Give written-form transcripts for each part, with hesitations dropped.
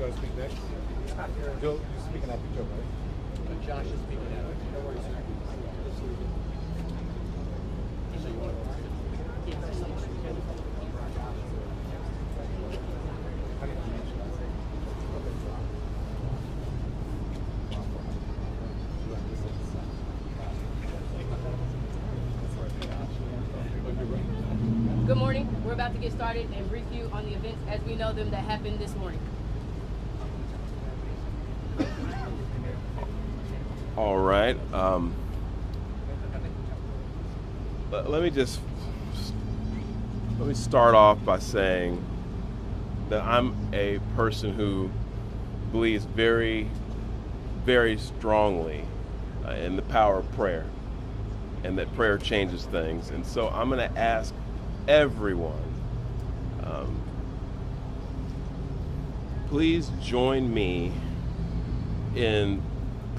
going to speak next? Joe, you're speaking after Joe, right? Josh is speaking now. No worries. Good morning. We're about to get started and brief you on the events as we know them that happened this morning. All right. Let me start off by saying that I'm a person who believes very, very strongly in the power of prayer, and that prayer changes things. And so I'm going to ask everyone, please join me in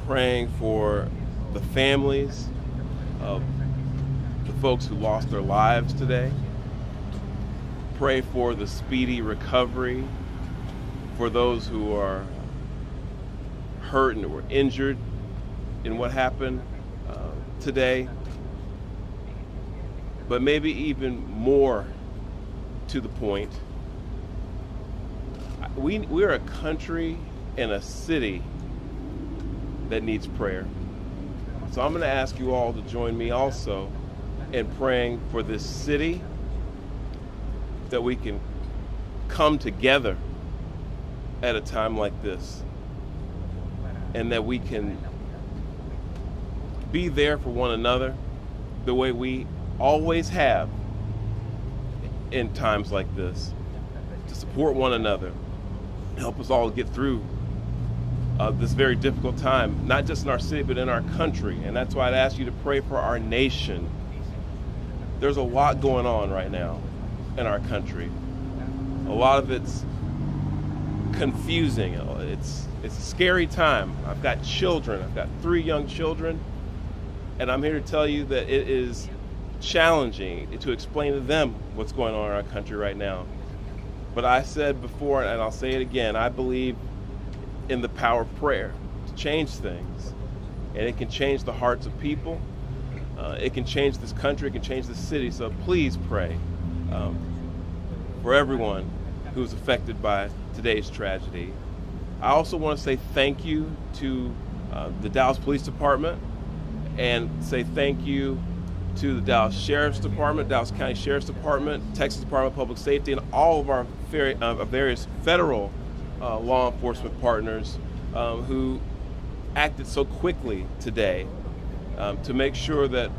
praying for the families of the folks who lost their lives today. Pray for the speedy recovery for those who are hurt and were injured in what happened today. But maybe even more to the point, we're a country and a city that needs prayer. So I'm going to ask you all to join me also in praying for this city, that we can come together at a time like this, and that we can be there for one another the way we always have in times like this, to support one another, help us all get through this very difficult time, not just in our city, but in our country. And that's why I'd ask you to pray for our nation. There's a lot going on right now in our country. A lot of it's confusing. It's a scary time. I've got children. I've got 3 young children. And I'm here to tell you that it is challenging to explain to them what's going on in our country right now. But I said before, and I'll say it again, I believe in the power of prayer to change things. And it can change the hearts of people. It can change this country. It can change this city. So please pray for everyone who's affected by today's tragedy. I also want to say thank you to the Dallas Police Department, and say thank you to the Dallas Sheriff's Department, Dallas County Sheriff's Department, Texas Department of Public Safety, and all of our various federal law enforcement partners who acted so quickly today to make sure that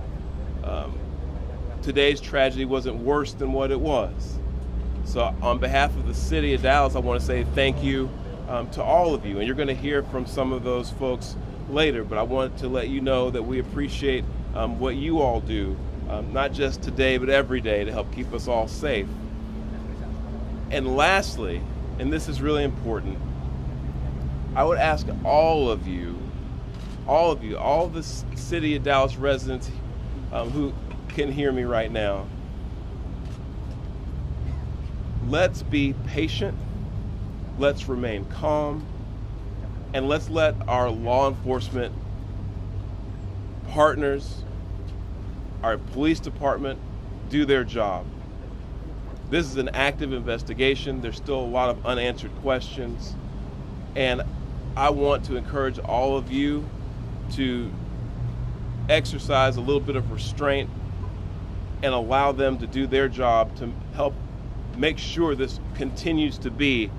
today's tragedy wasn't worse than what it was. So on behalf of the city of Dallas, I want to say thank you to all of you. And you're going to hear from some of those folks later, but I want to let you know that we appreciate what you all do, not just today, but every day, to help keep us all safe. And lastly, and this is really important, I would ask all of the city of Dallas residents who can hear me right now, let's be patient, let's remain calm, and let's let our law enforcement partners, our police department, do their job. This is an active investigation. There's still a lot of unanswered questions. And I want to encourage all of you to exercise a little bit of restraint and allow them to do their job to help make sure this continues to be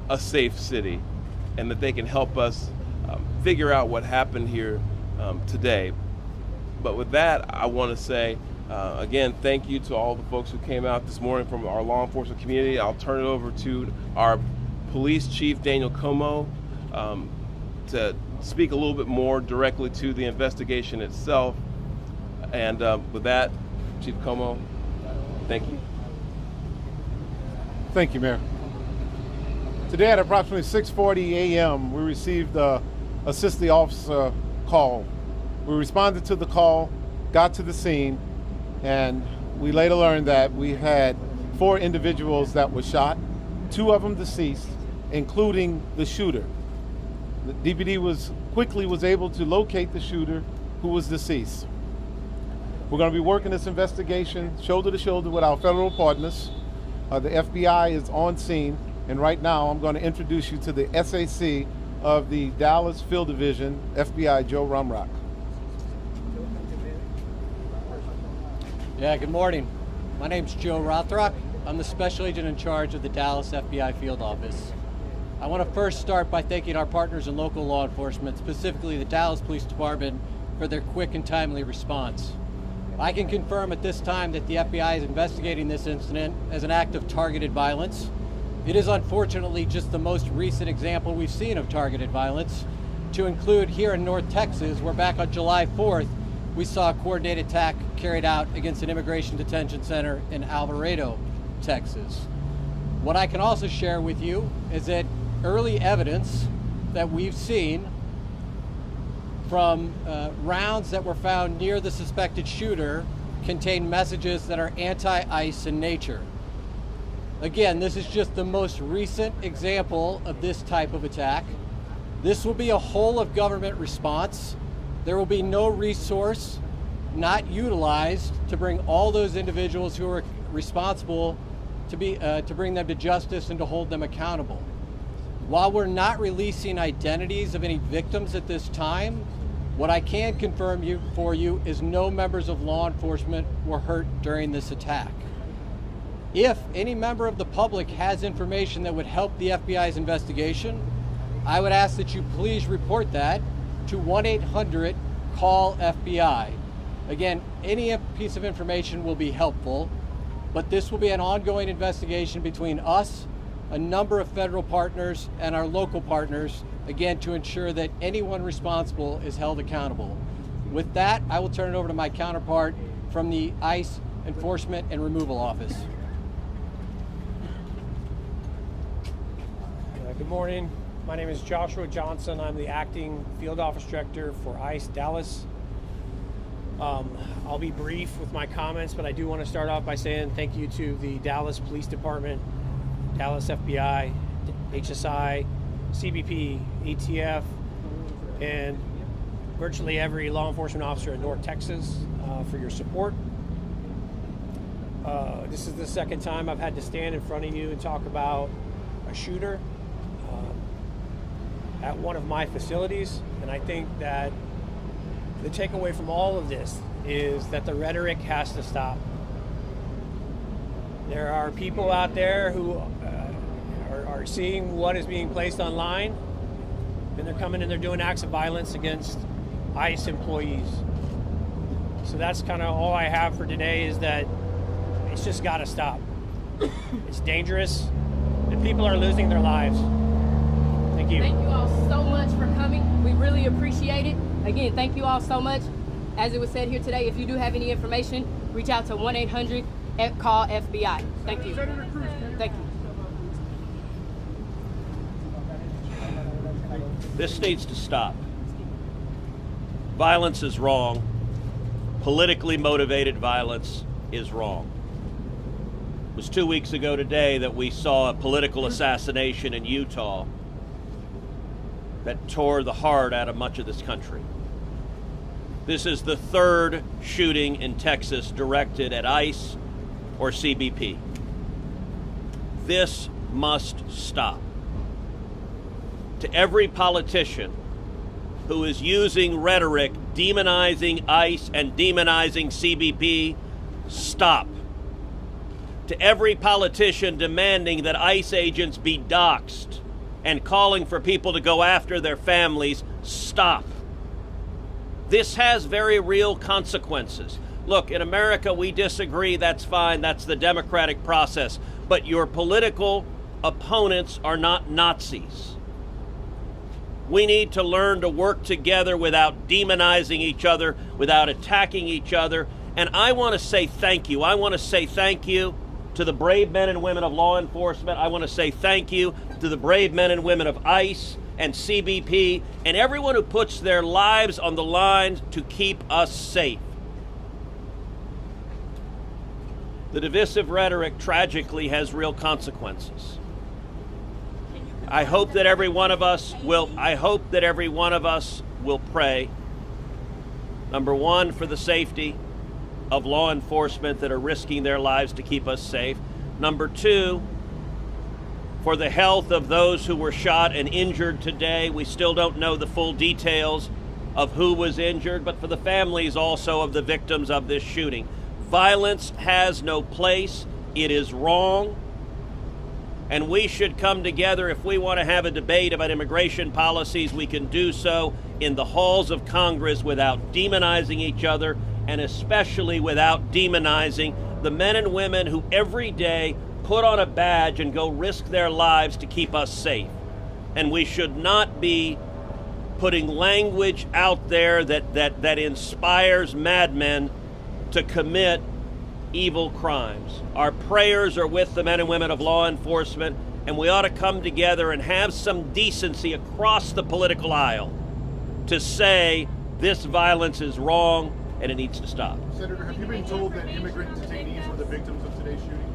a safe city, and that they can help us figure out what happened here today. But with that, I want to say, again, thank you to all the folks who came out this morning from our law enforcement community. I'll turn it over to our police chief, Daniel Como, to speak a little bit more directly to the investigation itself. And with that, Chief Como, thank you. Thank you, Mayor. Today at approximately 6:40 a.m., we received a assist the officer call. We responded to the call, got to the scene, and we later learned that we had 4 individuals that were shot, 2 of them deceased, including the shooter. The DPD was able to locate the shooter, who was deceased. We're going to be working this investigation shoulder to shoulder with our federal partners. The FBI is on scene, and right now I'm going to introduce you to the SAC of the Dallas Field Division, FBI Joe Rumrock. Yeah, good morning. My name's Joe Rothrock. I'm the special agent in charge of the Dallas FBI Field Office. I want to first start by thanking our partners in local law enforcement, specifically the Dallas Police Department, for their quick and timely response. I can confirm at this time that the FBI is investigating this incident as an act of targeted violence. It is unfortunately just the most recent example we've seen of targeted violence, to include here in North Texas, where back on July 4th, we saw a coordinated attack carried out against an immigration detention center in Alvarado, Texas. What I can also share with you is that early evidence that we've seen from rounds that were found near the suspected shooter contain messages that are anti-ICE in nature. Again, this is just the most recent example of this type of attack. This will be a whole of government response. There will be no resource not utilized to bring all those individuals who are responsible to bring them to justice and to hold them accountable. While we're not releasing identities of any victims at this time, what I can confirm for you is no members of law enforcement were hurt during this attack. If any member of the public has information that would help the FBI's investigation, I would ask that you please report that to 1-800-CALL-FBI. Again, any piece of information will be helpful, but this will be an ongoing investigation between us, a number of federal partners, and our local partners, again, to ensure that anyone responsible is held accountable. With that, I will turn it over to my counterpart from the ICE Enforcement and Removal Office. Good morning. My name is Joshua Johnson. I'm the acting field office director for ICE Dallas. I'll be brief with my comments, but I do want to start off by saying thank you to the Dallas Police Department, Dallas FBI, HSI, CBP, ATF, and virtually every law enforcement officer in North Texas for your support. This is the second time I've had to stand in front of you and talk about a shooter at one of my facilities, and I think that the takeaway from all of this is that the rhetoric has to stop. There are people out there who are seeing what is being placed online, and they're coming and they're doing acts of violence against ICE employees. So that's kind of all I have for today, is that it's just got to stop. It's dangerous, and people are losing their lives. Thank you. Thank you all so much for coming. We really appreciate it. Again, thank you all so much. As it was said here today, if you do have any information, reach out to 1-800-CALL-FBI. Thank you. Thank you. This needs to stop. Violence is wrong. Politically motivated violence is wrong. It was 2 weeks ago today that we saw a political assassination in Utah that tore the heart out of much of this country. This is the third shooting in Texas directed at ICE or CBP. This must stop. To every politician who is using rhetoric demonizing ICE and demonizing CBP, stop. To every politician demanding that ICE agents be doxxed and calling for people to go after their families, stop. This has very real consequences. Look, in America, we disagree, that's fine, that's the democratic process. But your political opponents are not Nazis. We need to learn to work together without demonizing each other, without attacking each other. And I want to say thank you. I want to say thank you to the brave men and women of law enforcement. I want to say thank you to the brave men and women of ICE and CBP and everyone who puts their lives on the line to keep us safe. The divisive rhetoric tragically has real consequences. I hope that every one of us will pray, number one, for the safety of law enforcement that are risking their lives to keep us safe. Number two, for the health of those who were shot and injured today. We still don't know the full details of who was injured, but for the families also of the victims of this shooting. Violence has no place. It is wrong. And we should come together. If we want to have a debate about immigration policies, we can do so in the halls of Congress without demonizing each other, and especially without demonizing the men and women who every day put on a badge and go risk their lives to keep us safe. And we should not be putting language out there that inspires madmen to commit evil crimes. Our prayers are with the men and women of law enforcement, and we ought to come together and have some decency across the political aisle to say this violence is wrong and it needs to stop. Senator, have you been told that immigrant detainees were the victims of today's shooting?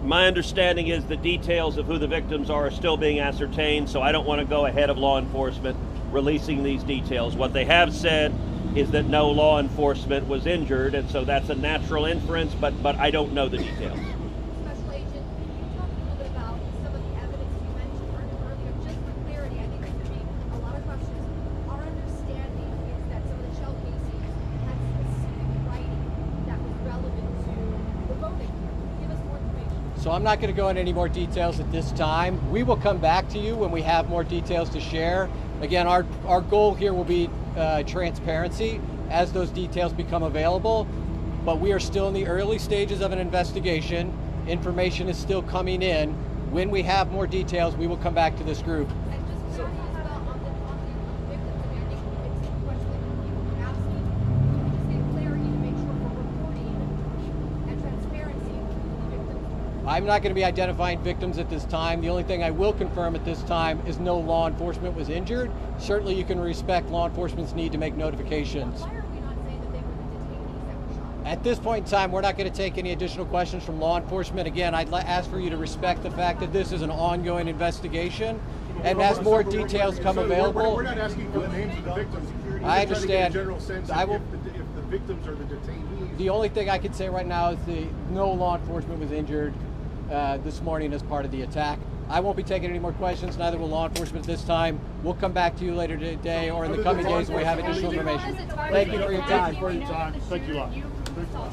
My understanding is the details of who the victims are still being ascertained, so I don't want to go ahead of law enforcement releasing these details. What they have said is that no law enforcement was injured, and so that's a natural inference, but I don't know the details. Special Agent, can you talk a little bit about some of the evidence you mentioned earlier? Just for clarity, I think there's going to be a lot of questions. Our understanding is that some of the shell casings had specific writing that was relevant to the voting. Give us more information. So I'm not going to go into any more details at this time. We will come back to you when we have more details to share. Again, our goal here will be transparency as those details become available, but we are still in the early stages of an investigation. Information is still coming in. When we have more details, we will come back to this group. And just clarity as well on the victims. I mean, I think it's a question that people are asking. Can we just get clarity to make sure we're reporting and transparency to the victims? I'm not going to be identifying victims at this time. The only thing I will confirm at this time is no law enforcement was injured. Certainly you can respect law enforcement's need to make notifications. Why are we not saying that they were the detainees that were shot? At this point in time, we're not going to take any additional questions from law enforcement. Again, I'd ask for you to respect the fact that this is an ongoing investigation, and as more details come available. We're not asking for the names of the victims. I understand. We're just trying to get a general sense I will- if the victims are the detainees. The only thing I can say right now is no law enforcement was injured this morning as part of the attack. I won't be taking any more questions, neither will law enforcement this time. We'll come back to you later today or in the coming days when we have additional information. Thank you for your time. Thank you a lot.